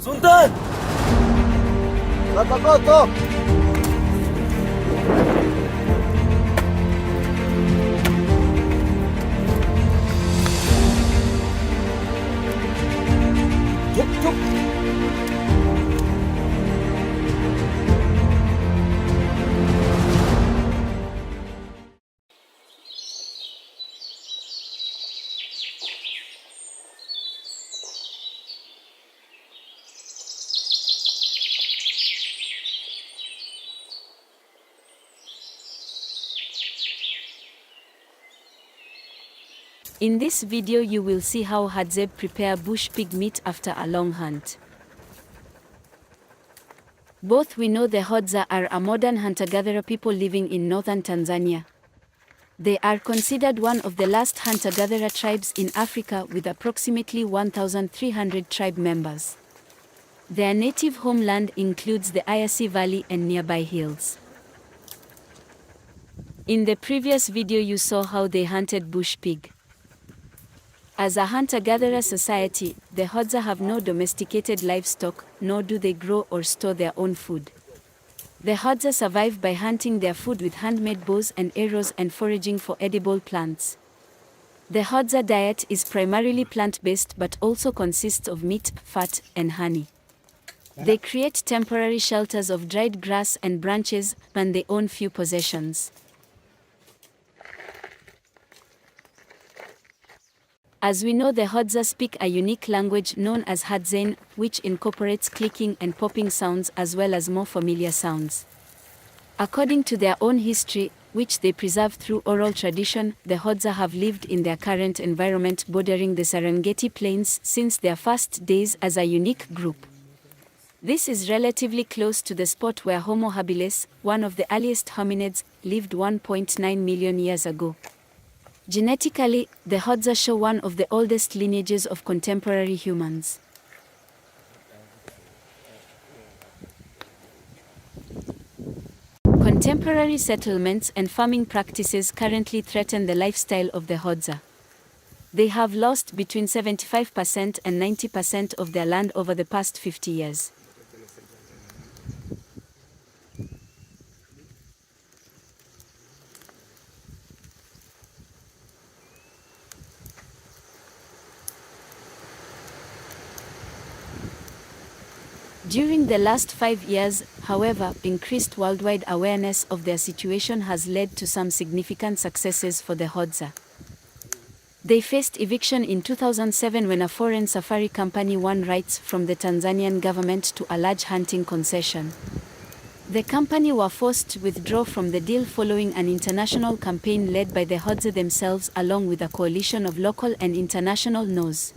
Sundan! Katakoto! Yup, yup! In this video you will see how Hadzabe prepare bush pig meat after a long hunt. Both we know the Hadza are a modern hunter-gatherer people living in northern Tanzania. They are considered one of the last hunter-gatherer tribes in Africa with approximately 1,300 tribe members. Their native homeland includes the Ayasi Valley and nearby hills. In the previous video you saw how they hunted bush pig. As a hunter-gatherer society, the Hadza have no domesticated livestock, nor do they grow or store their own food. The Hadza survive by hunting their food with handmade bows and arrows and foraging for edible plants. The Hadza diet is primarily plant-based but also consists of meat, fat, and honey. They create temporary shelters of dried grass and branches, and they own few possessions. As we know, the Hadza speak a unique language known as Hadzane, which incorporates clicking and popping sounds as well as more familiar sounds. According to their own history, which they preserve through oral tradition, the Hadza have lived in their current environment bordering the Serengeti Plains since their first days as a unique group. This is relatively close to the spot where Homo habilis, one of the earliest hominids, lived 1.9 million years ago. Genetically, the Hadza show one of the oldest lineages of contemporary humans. Contemporary settlements and farming practices currently threaten the lifestyle of the Hadza. They have lost between 75% and 90% of their land over the past 50 years. During the last 5 years, however, increased worldwide awareness of their situation has led to some significant successes for the Hadza. They faced eviction in 2007 when a foreign safari company won rights from the Tanzanian government to a large hunting concession. The company were forced to withdraw from the deal following an international campaign led by the Hadza themselves along with a coalition of local and international NOs.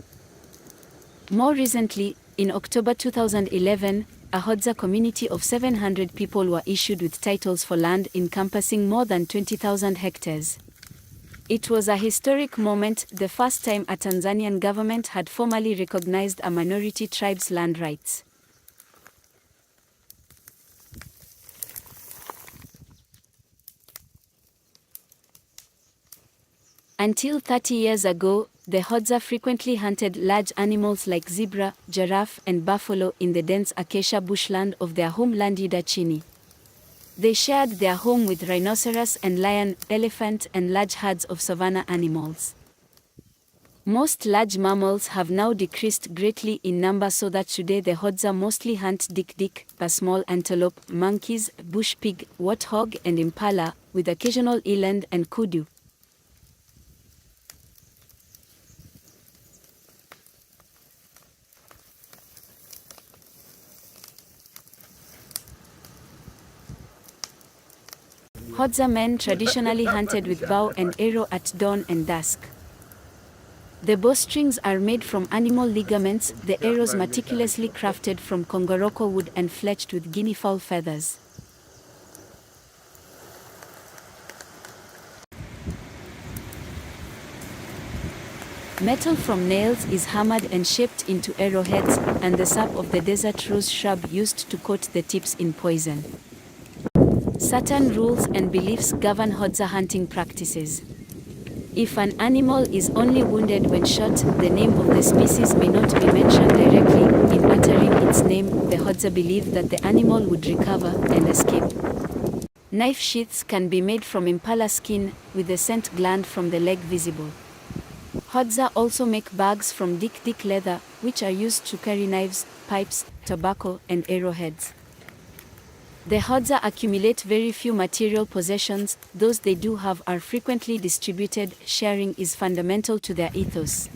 More recently, in October 2011, a Hadza community of 700 people were issued with titles for land encompassing more than 20,000 hectares. It was a historic moment, the first time a Tanzanian government had formally recognized a minority tribe's land rights. Until 30 years ago, the Hadza frequently hunted large animals like zebra, giraffe, and buffalo in the dense acacia bushland of their homeland Yudachini. They shared their home with rhinoceros and lion, elephant, and large herds of savanna animals. Most large mammals have now decreased greatly in number so that today the Hadza mostly hunt dik-dik, a small antelope, monkeys, bush pig, warthog, and impala, with occasional eland and kudu. Hadza men traditionally hunted with bow and arrow at dawn and dusk. The bowstrings are made from animal ligaments, the arrows meticulously crafted from kongoroko wood and fletched with guinea fowl feathers. Metal from nails is hammered and shaped into arrowheads, and the sap of the desert rose shrub used to coat the tips in poison. Certain rules and beliefs govern Hadza hunting practices. If an animal is only wounded when shot, the name of the species may not be mentioned directly in uttering its Hadzabe believe that the animal would recover and escape. Knife sheaths can be made from impala skin, with the scent gland from the leg visible. Hadzabe also make bags from dik leather, which are used to carry knives, pipes, tobacco, and arrowheads. The Hadzabe accumulate very few material possessions, those they do have are frequently distributed. Sharing is fundamental to their ethos.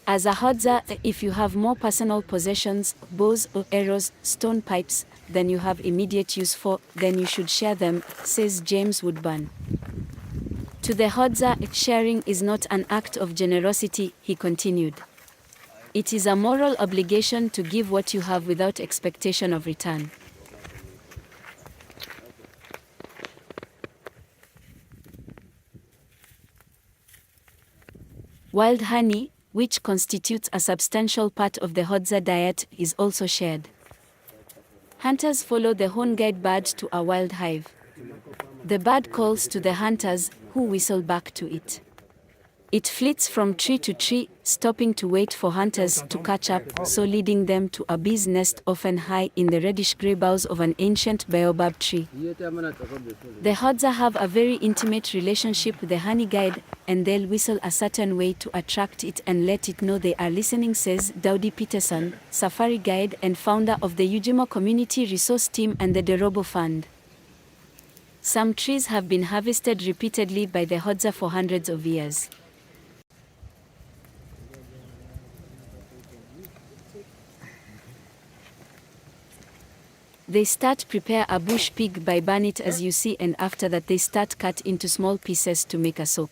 As a Hadzabe, if you have more personal possessions, bows or arrows, stone pipes, than you have immediate use for, then you should share them, says James Woodburn. To the Hadzabe, sharing is not an act of generosity, he continued. It is a moral obligation to give what you have without expectation of return. Wild honey, which constitutes a substantial part of the Hadzabe diet, is also shared. Hunters follow the horn-guide bird to a wild hive. The bird calls to the hunters, who whistle back to it. It flits from tree to tree, stopping to wait for hunters to catch up, so leading them to a bee's nest often high in the reddish-gray boughs of an ancient baobab tree. The Hadzabe have a very intimate relationship with the honey guide, and they'll whistle a certain way to attract it and let it know they are listening, says Dowdy Peterson, safari guide and founder of the Ujimo Community Resource Team and the Dorobo Fund. Some trees have been harvested repeatedly by the Hadzabe for hundreds of years. They start prepare a bush pig by burn it as you see, and after that they start cut into small pieces to make a soup.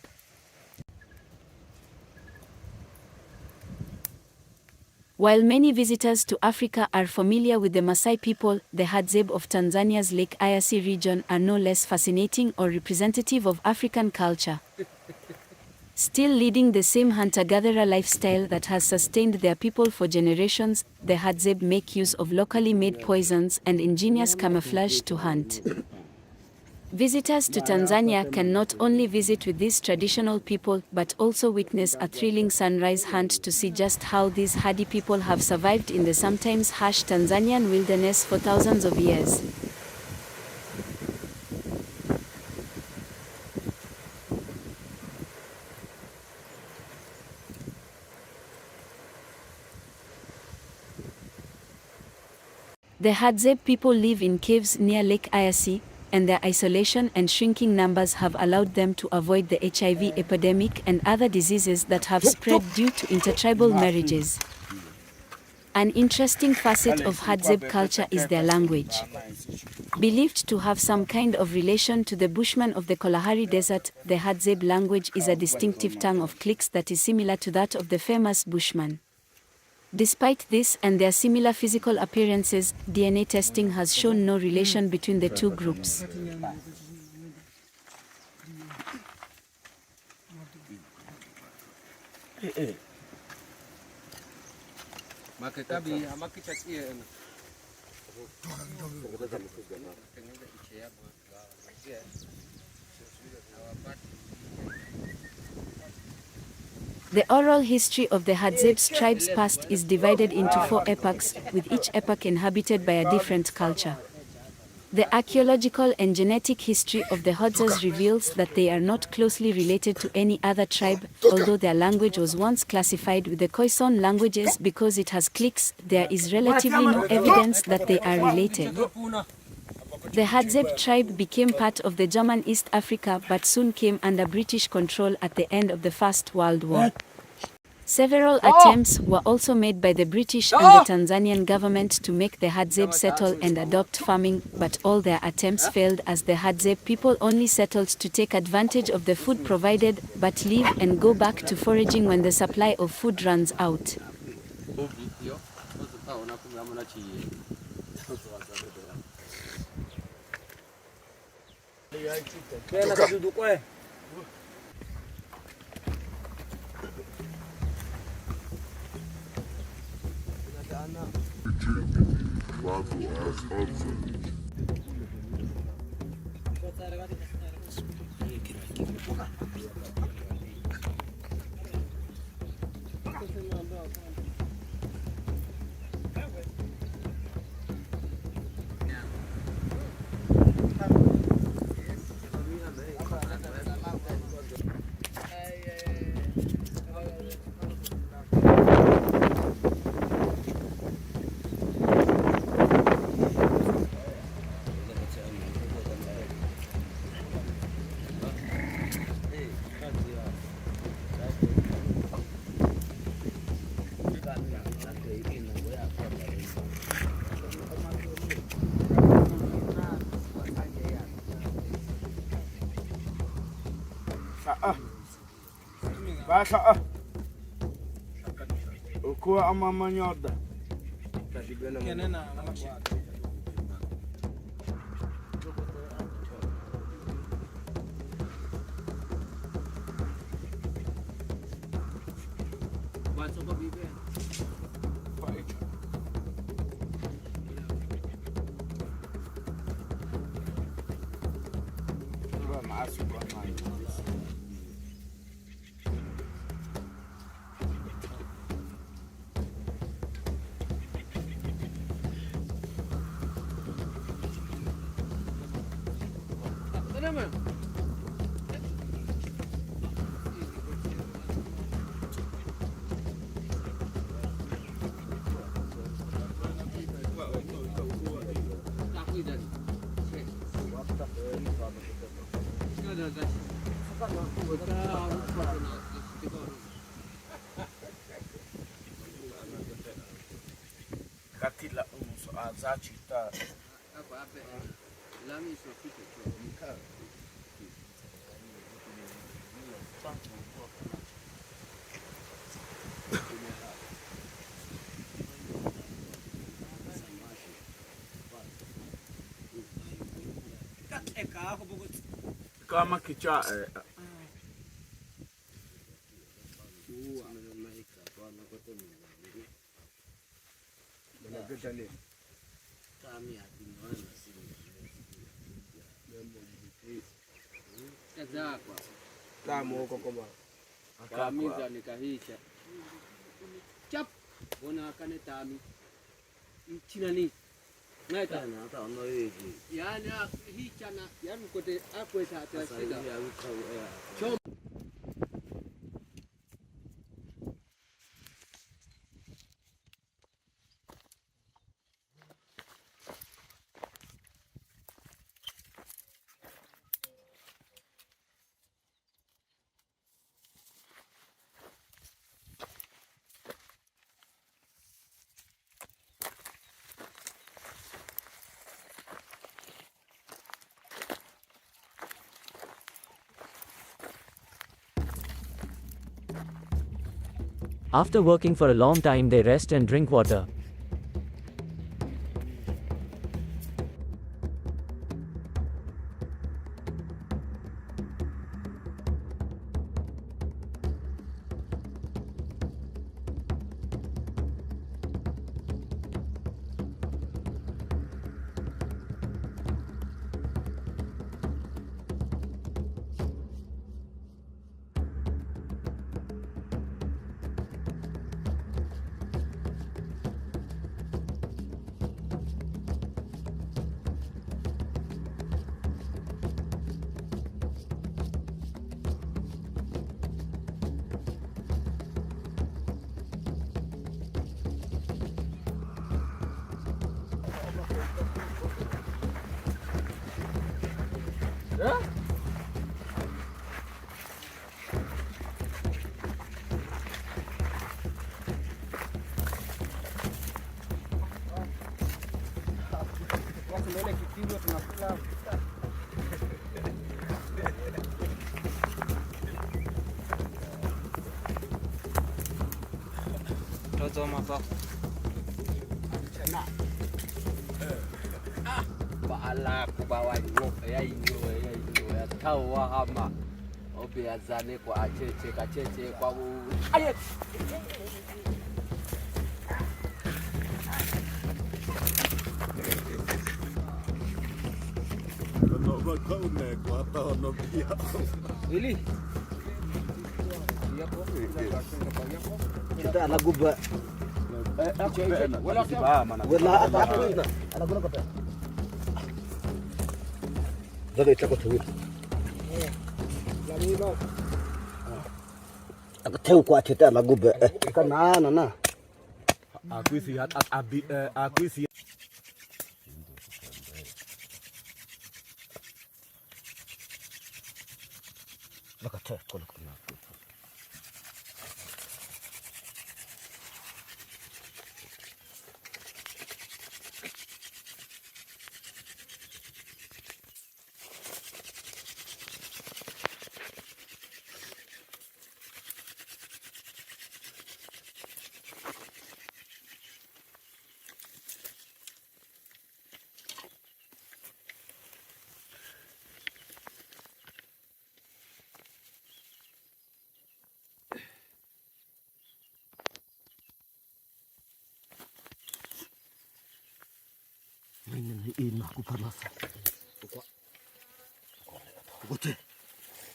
While many visitors to Africa are familiar with the Maasai people, the Hadzabe of Tanzania's Lake Eyasi region are no less fascinating or representative of African culture. Still leading the same hunter-gatherer lifestyle that has sustained their people for generations, the Hadzabe make use of locally made poisons and ingenious camouflage to hunt. Visitors to Tanzania can not only visit with these traditional people but also witness a thrilling sunrise hunt to see just how these hardy people have survived in the sometimes harsh Tanzanian wilderness for thousands of years. The Hadzabe people live in caves near Lake Eyasi, and their isolation and shrinking numbers have allowed them to avoid the HIV epidemic and other diseases that have spread due to intertribal marriages. An interesting facet of Hadzabe culture is their language. Believed to have some kind of relation to the Bushmen of the Kalahari Desert, the Hadzabe language is a distinctive tongue of clicks that is similar to that of the famous Bushman. Despite this and their similar physical appearances, DNA testing has shown no relation between the two groups. The oral history of the Hadzabe tribe's past is divided into 4 epochs, with each epoch inhabited by a different culture. The archaeological and genetic history of the Hadzabe reveals that they are not closely related to any other tribe, although their language was once classified with the Khoisan languages because it has clicks. There is relatively no evidence that they are related. The Hadzabe tribe became part of the German East Africa but soon came under British control at the end of the First World War. Several attempts were also made by the British and the Tanzanian government to make the Hadzabe settle and adopt farming, but all their attempts failed as the Hadzabe people only settled to take advantage of the food provided, but leave and go back to foraging when the supply of food runs out. Basa ukuwa ama manyoda katila unso azachita lami sofite kama kicha tamu huko koma akamiza nikahisha chap bona akane tami mchinani naita hata ono hivi yani hicha na yani kote akweta atasida chom. After working for a long time, they rest and drink water. Toto mapa. Baala kubawa ya tahu hama obiazane kwa acheche kwa aye no kaune kwa taono pia Ili. Kita lagu ba. Wala apa lagu apa? Jadi cakap tu. Aku tahu kuat cerita lagu ba. Kan na. aku isi aku isi Lekat cek kalau kena. Ini aku panas. Kote.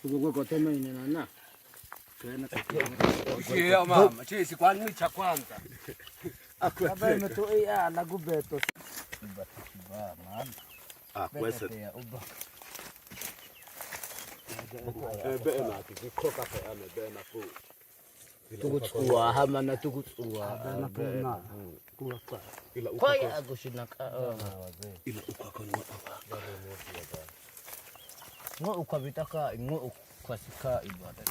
Ugo kote maine na. Tena Kia mama, chisi kwa nini cha kwanza? Baba imetoa lagu beto. Kwese. Bena kikoka pa ame bena fu. Tukutsua hama na tukutsua. Bena puna. Kula kwa. Ila uka. Kwa ya gushinaka. Ila uka kwa ngwa apa. Ngo ukabitaka ngo ukwasika ibada.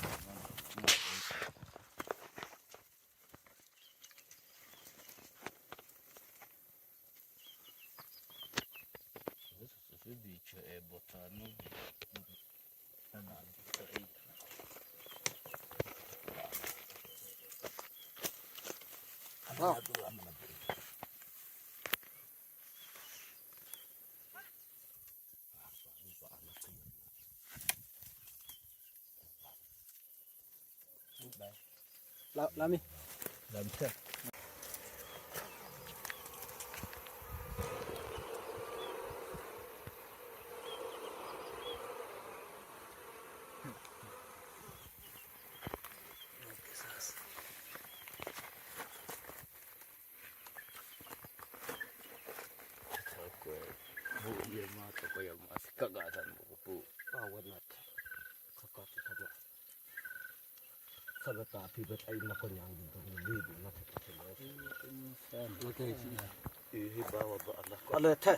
Lami. Lamsa. Sabata pibet ay nakonyang dito ng libi na bawa ba anak ko alete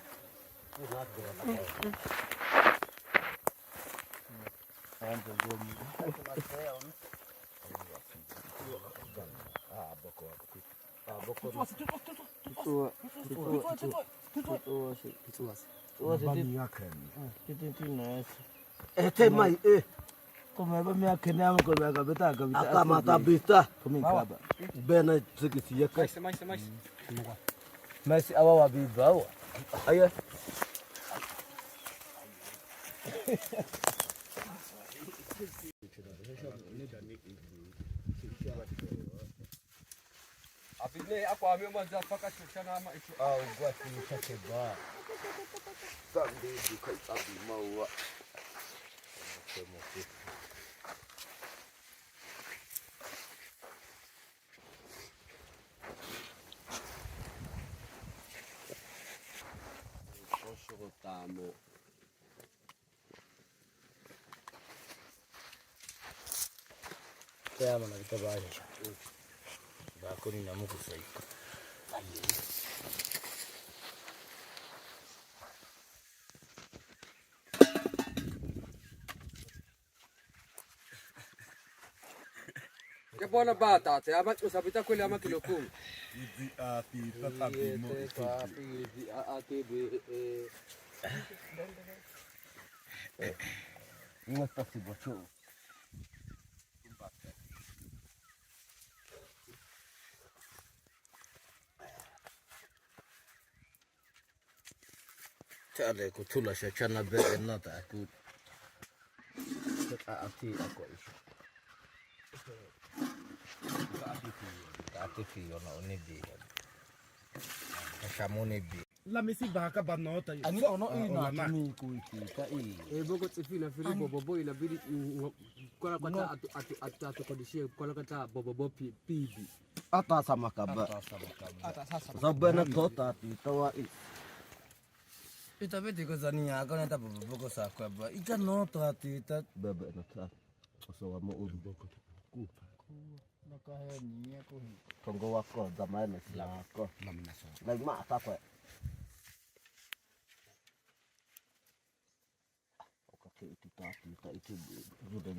Kome ba miya kenya mo kome kabita akamata bita kumikaba bena sikisi yaka Mas awa wa bibawa. aya Apile apa ame mwanza paka chushana ama ichu. au gwati mshakeba sandi dukai abi mawa Tamo. Kaya mana kita baca. Aku ni namu kusai. Ya bona bata, te ama usapita kweli ama kilo 10. Idi api tatabi mo Idi ati ngata si bocho Chale kutula shachana be nata aku ati ako isho ati fi ona onibi kashamone bi La misi baka banota. Ani ono ina tumi kuikita boko tsifina fili bobo ila bidi kola kata atu kodishie kola kata bobo pibi. ata sama kaba sabana tota tawa Ita beti ko zania ako na tapo boko sa kwaba. Ika no to ati ita bebe na ta so wa mo udu boko ku nakahe ni ako. kongo wako zamani sila wako namna so lazima atakwe okay ita itu zuda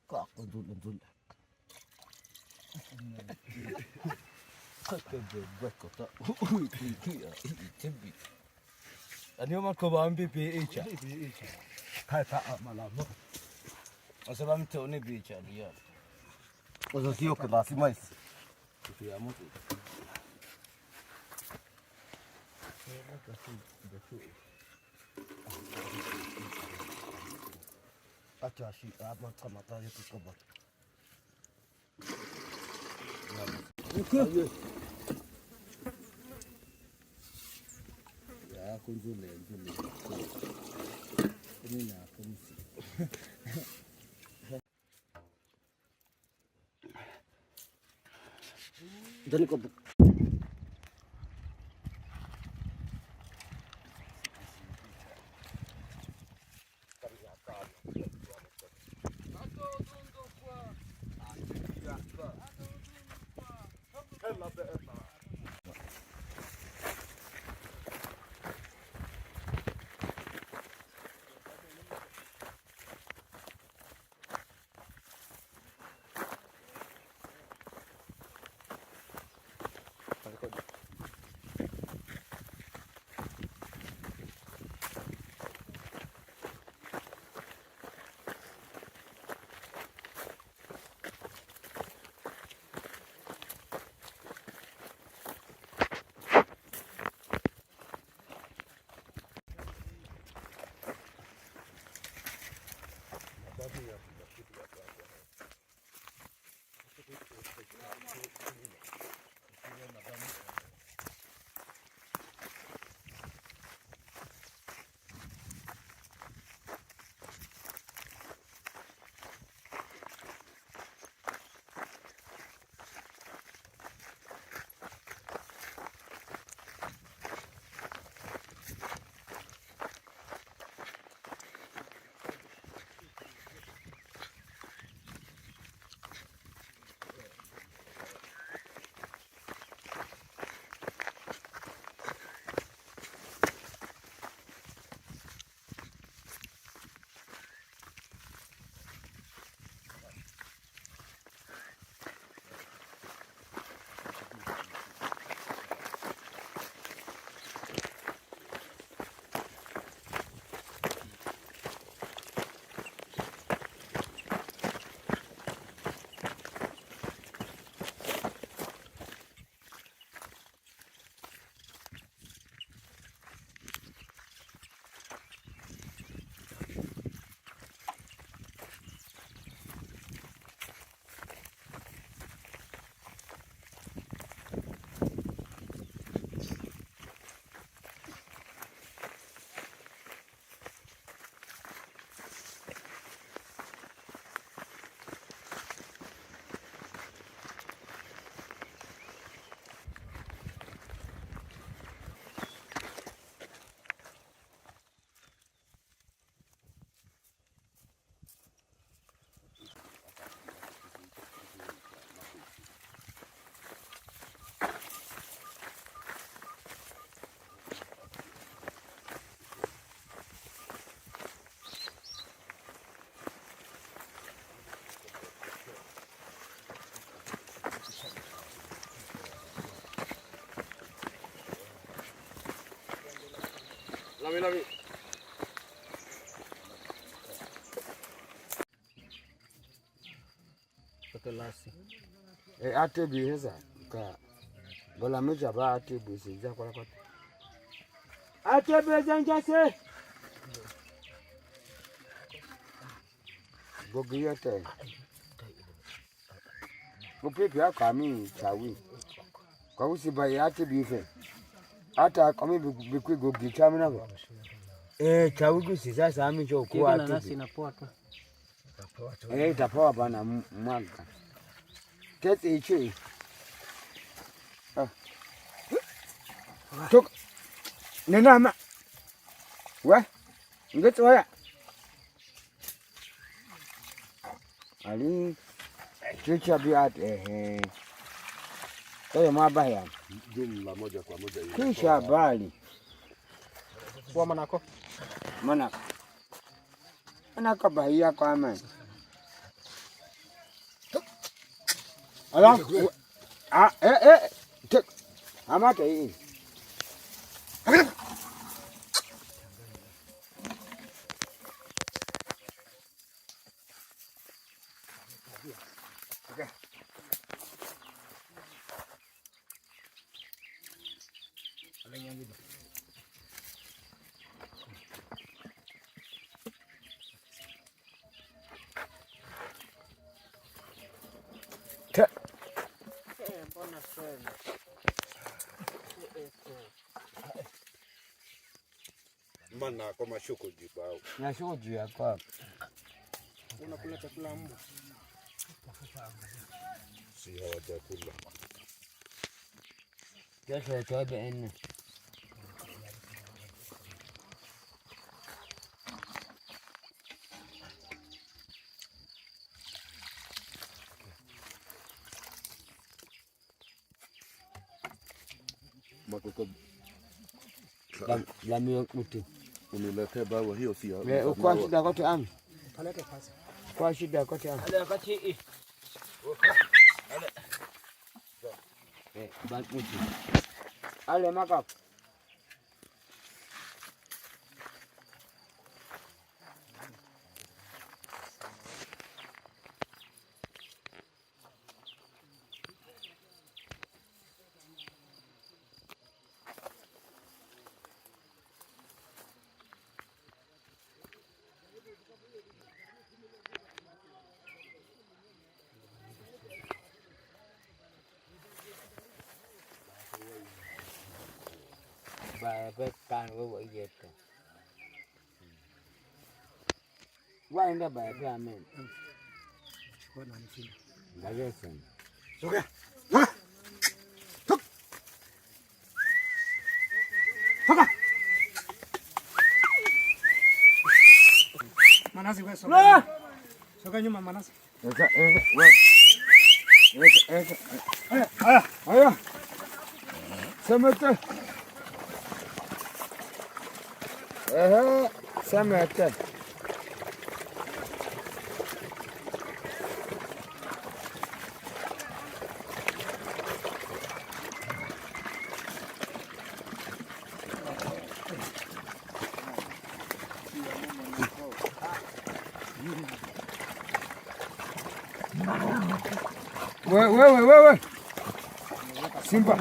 kok zuda kota Ani o makoba ambipi icha. kai ta malamo Asaba mto ni bicha dia. ozo sio ke basi mais Kitu ya mtu. Acha shi ama kama tayo tukoba. Ya kunjule. Ini na kumsi. Dani ko Lami. Pekelasi. Ate biheza ka bola meja ba ate bisi ja kwa kwa. Ate beza njase. Bogi yote. Mupepe akami chawi. Kwa usiba ate bife. Ata kami bikwi gogi chamina go. Chawi gusi sasa ami cho kwa ate. Nasi na poa tu. Itapoa bana mwanga. Tete ichi. Tuk. Nena ma. Wa? Ngeto waya. Ali chicha biat Kaya mabaya. Jumla moja kwa moja. Kisha bali. Kwa manako. Manaka bahia kwa amani. Alafu tek amata hii. Mana kwa mashuko jibao. Na shuko juu ya kwa. Unakula chakula mbwa. Si hawajakula. Kesho yatobe ene. Makoko. La miyo kuti. Uniletee bawa hiyo si ya. Kwa shida kote ami. Kaleke pasi. Kwa shida kote ami. Ale kati i. Bantuti. Ale makap. Bài cái can của vợ dệt rồi. Quay ra bài cái mình. Bài cái gì? Okay. Manasi wewe soka. Soka nyuma Manasi. Aya. Semete. Semete. Wewe. Simba.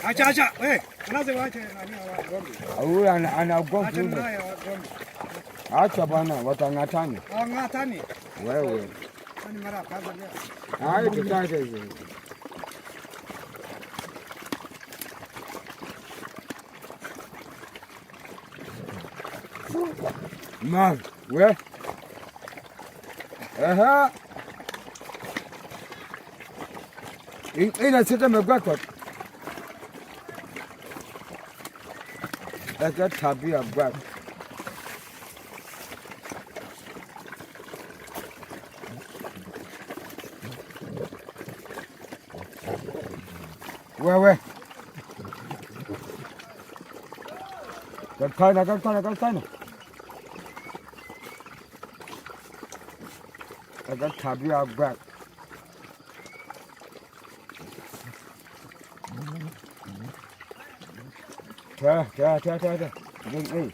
Acha. Wewe, Manasi waache nani wa ng'ombe. Huyu ana ugomvi Acha ule. naye wa ng'ombe. Acha bwana watangatani. Ngatani. Wewe. Ni mara kwanza leo. Hayo tutaje hizo. Man, we. Aha. Ina sita megwako. Eka tabia bwa. Wewe. Kakana. Eka tabia bwa. Ta. Hey.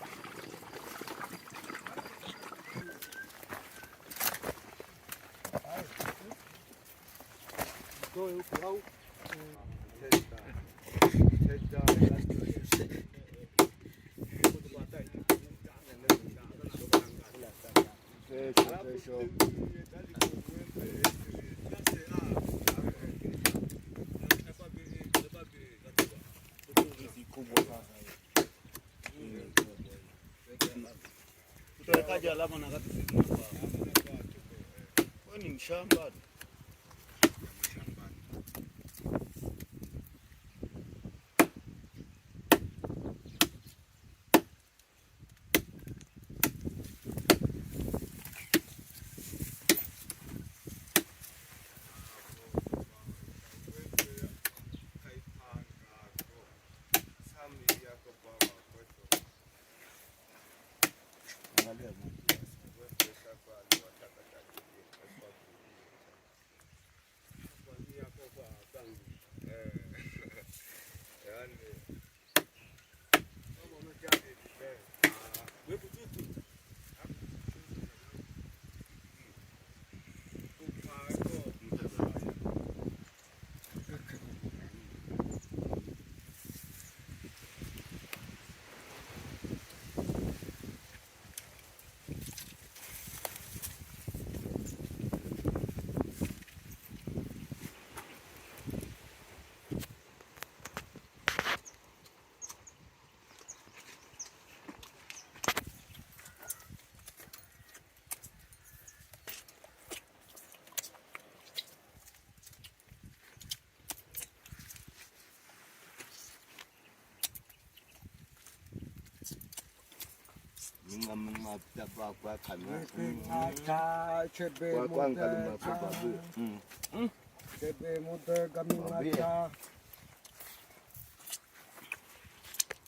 Tutawekaje alama na kati sisi? Wewe ni mshamba.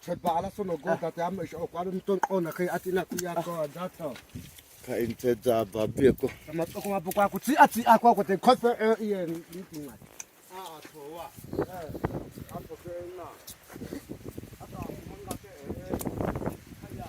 Sebala sono goda te amo o kwalo ton ona kai atina ku ya ko data. Ka inteza babeko. Kama tsoko mapo kwa ku ati akwa ko te kofe e meeting ma. Towa. Apo ke na. Ata manga te haya.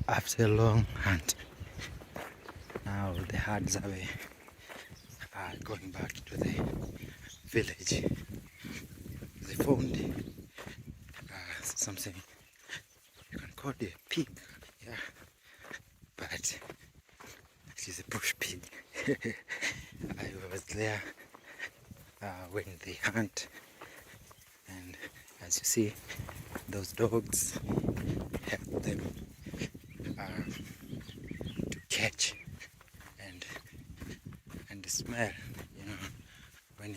After a long hunt, now the Hadzabe are going back to the village. They found something you can call it a pig, yeah, but This is a bush pig. I was there when they hunt, and as you see, those dogs help them to catch and the smell. You know, when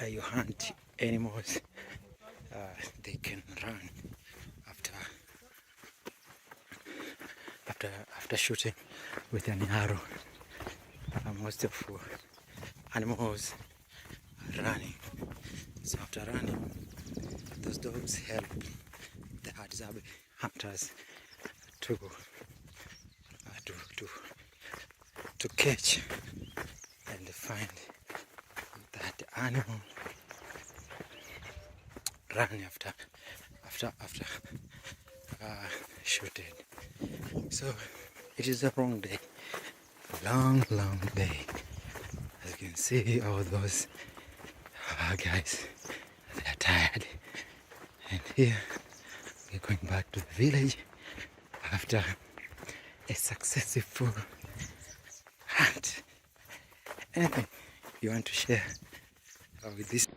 you hunt animals, they can run after shooting with an arrow. Most of animals are running. So after running, those dogs help the Hadzabe hunters to catch and find that animal run after shooting. So it is a long day, long day. As you can see, all those guys, they are tired, and here we're going back to the village after a successful hunt. Anything you want to share with this?